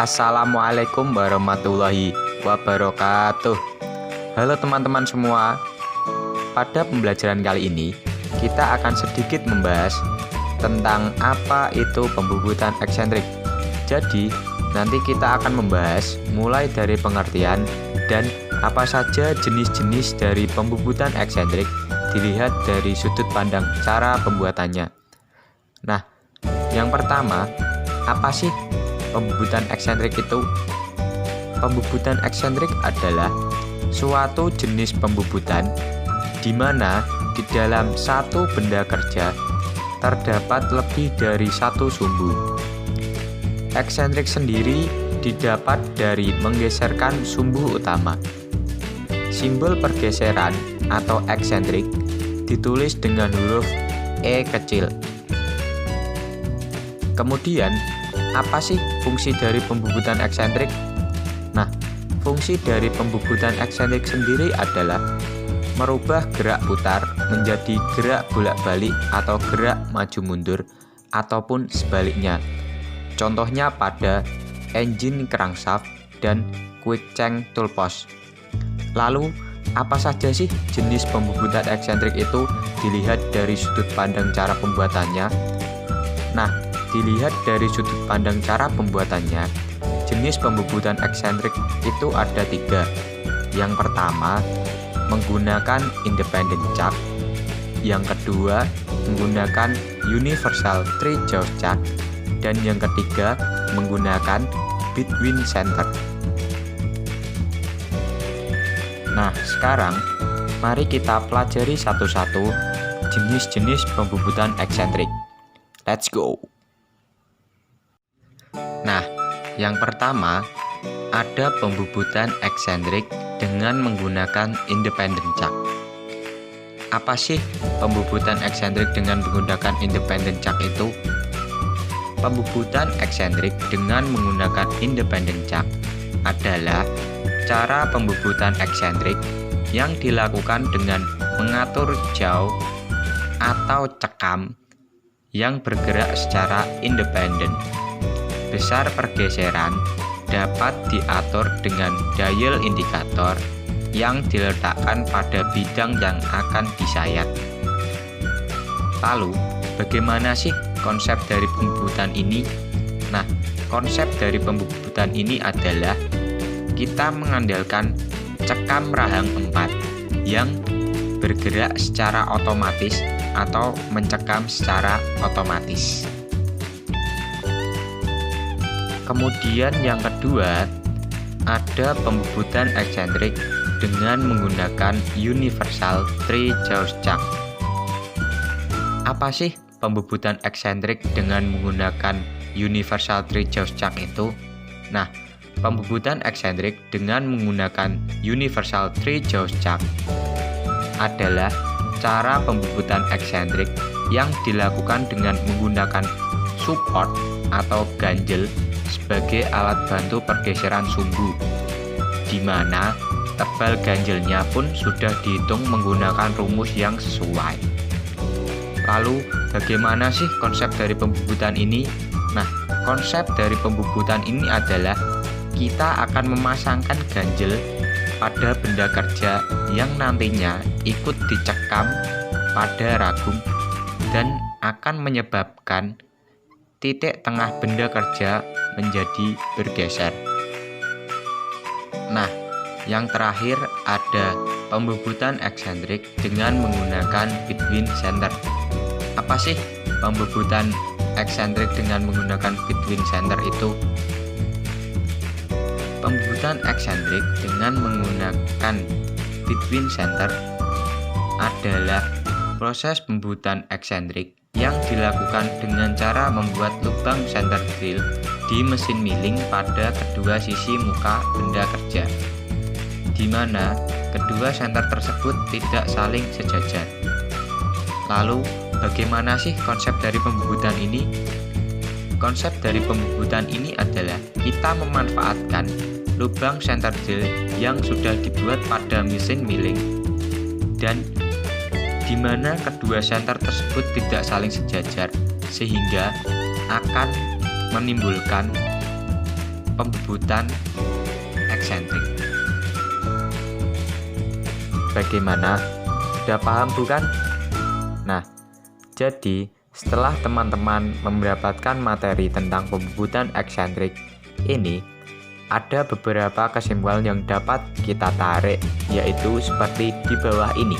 Assalamualaikum warahmatullahi wabarakatuh. Halo teman-teman semua. Pada pembelajaran kali ini kita akan sedikit membahas tentang apa itu pembubutan eksentrik. Jadi nanti kita akan membahas mulai dari pengertian dan apa saja jenis-jenis dari pembubutan eksentrik dilihat dari sudut pandang cara pembuatannya. Nah, yang pertama, apa sih pembubutan eksentrik itu? Pembubutan eksentrik adalah suatu jenis pembubutan di mana di dalam satu benda kerja terdapat lebih dari satu sumbu. Eksentrik sendiri didapat dari menggeserkan sumbu utama. Simbol pergeseran atau eksentrik ditulis dengan huruf E kecil. Kemudian, apa sih fungsi dari pembubutan eksentrik? Nah, fungsi dari pembubutan eksentrik sendiri adalah merubah gerak putar menjadi gerak bolak-balik atau gerak maju mundur ataupun sebaliknya. Contohnya pada engine crankshaft dan quick change toolpost. Lalu, apa saja sih jenis pembubutan eksentrik itu dilihat dari sudut pandang cara pembuatannya? Nah, dilihat dari sudut pandang cara pembuatannya, jenis pembubutan eksentrik itu ada 3. Yang pertama, menggunakan independent chuck. Yang kedua, menggunakan universal three-jaw chuck. Dan yang ketiga, menggunakan between center. Nah, sekarang mari kita pelajari satu-satu jenis-jenis pembubutan eksentrik. Let's go! Nah, yang pertama ada pembubutan eksentrik dengan menggunakan independent chuck. Apa sih pembubutan eksentrik dengan menggunakan independent chuck itu? Pembubutan eksentrik dengan menggunakan independent chuck adalah cara pembubutan eksentrik yang dilakukan dengan mengatur jaw atau cekam yang bergerak secara independen. Besar pergeseran dapat diatur dengan dial indikator yang diletakkan pada bidang yang akan disayat. Lalu, bagaimana sih konsep dari pembubutan ini? Nah, konsep dari pembubutan ini adalah kita mengandalkan cekam rahang 4 yang bergerak secara otomatis atau mencekam secara otomatis. Kemudian yang kedua, ada pembubutan eksentrik dengan menggunakan universal three-jaw chuck. Apa sih pembubutan eksentrik dengan menggunakan universal three-jaw chuck itu? Nah, pembubutan eksentrik dengan menggunakan universal three-jaw chuck adalah cara pembubutan eksentrik yang dilakukan dengan menggunakan support atau ganjel sebagai alat bantu pergeseran sumbu, di mana tebal ganjelnya pun sudah dihitung menggunakan rumus yang sesuai. Lalu, bagaimana sih konsep dari pembubutan ini? Nah, konsep dari pembubutan ini adalah kita akan memasangkan ganjel pada benda kerja yang nantinya ikut dicekam pada ragum dan akan menyebabkan titik tengah benda kerja menjadi bergeser. Nah, yang terakhir ada pembubutan eksentrik dengan menggunakan between center. Apa sih pembubutan eksentrik dengan menggunakan between center itu? Pembubutan eksentrik dengan menggunakan between center adalah proses pembubutan eksentrik yang dilakukan dengan cara membuat lubang center drill di mesin milling pada kedua sisi muka benda kerja, di mana kedua center tersebut tidak saling sejajar. Lalu, bagaimana sih konsep dari pembubutan ini? Konsep dari pembubutan ini adalah kita memanfaatkan lubang center drill yang sudah dibuat pada mesin milling dan di mana kedua center tersebut tidak saling sejajar sehingga akan menimbulkan pembebutan eksentrik. Bagaimana? Sudah paham bukan? Nah, jadi setelah teman-teman mendapatkan materi tentang pembebutan eksentrik ini, ada beberapa kesimpulan yang dapat kita tarik, yaitu seperti di bawah ini.